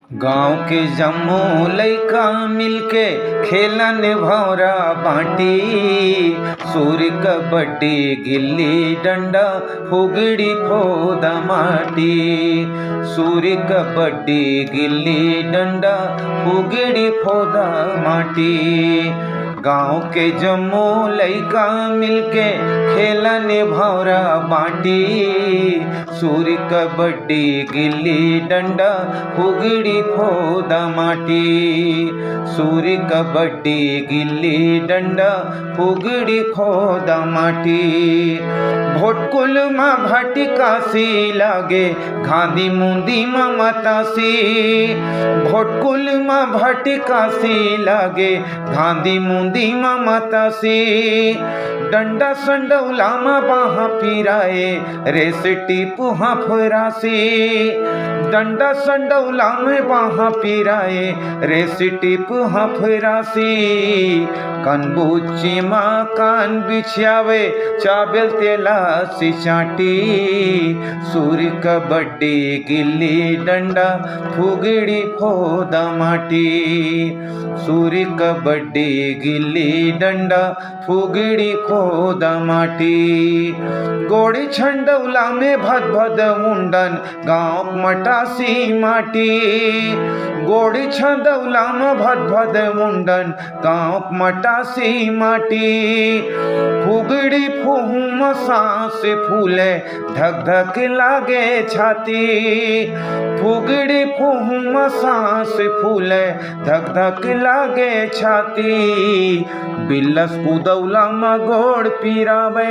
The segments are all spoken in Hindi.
गाँव के जम्मो लइका मिलके खेलन भौरा बाटी। सूर्य कबड्डी गिल्ली डंडा फुगड़ी फोदा माटी। सूर्य कबड्डी गिल्ली डंडा फुगड़ी फोदा माटी। गाँव के जम्मो लइका मिलके खेलन भौरा बाटी। सूर्य कबड्डी गिल्ली डंडा फुगड़ी फोदा माटी। सूर्य कबड्डी गिल्ली डंडा फुगड़ी फोदा माटी। भोटकुल मा भटिकासी लागे घांदी मुंदी मा मतासी। भोटकुल मा भटिकासी लागे घांदी मुंदी मा मतासी। डंडा संडौला मा बाहा पिराए रेस टिपु फरासी। डंडा संडौला में बाहा पिराए रेस टिपु फरासी। कनबुच्ची मा कान बिछावे चाबेल तेला सी चाटी। सूर्य कबड्डी गिल्ली डंडा फुगड़ी फोदा माटी। सूर्य कबड्डी गिल्ली डंडा फुगड़ी फोदा माटी। गोड़ी छंडौला में भद भद मुंडन गाँव मटासी माटी। गोड़ी छंडौला में भद भद मुंडन गाँव मटासी माटी। फुगड़ी फुहुम सांस फूले धक धक लागे छाती। फुगड़ी फुहुम सांस फूले धक धक लागे छाती। बिल्लस कुदौला मा गोड़ पिरावे।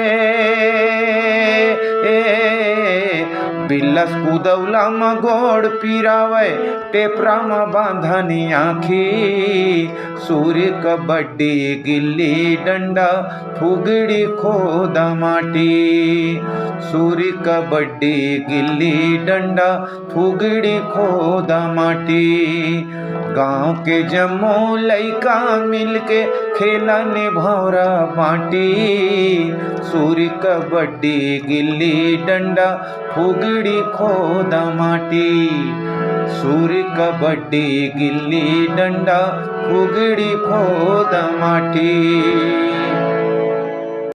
बिल्लस कुदौला मा गोड़ पिरावे टेपरा मा बांधनी आँखी। सूर्य कबड्डी गिल्ली डंडा फुगड़ी खोदा माटी। सूर्य कबड्डी गिल्ली डंडा फुगड़ी खोदा माटी। गाँव के जम्मो लइका मिलके खेलन भौरा बाटी। सूर्य कबड्डी गिल्ली डंडा फुगड़ी खोदा माटी। सूर्य कबड्डी गिल्ली डंडा फुगड़ी खोदा माटी।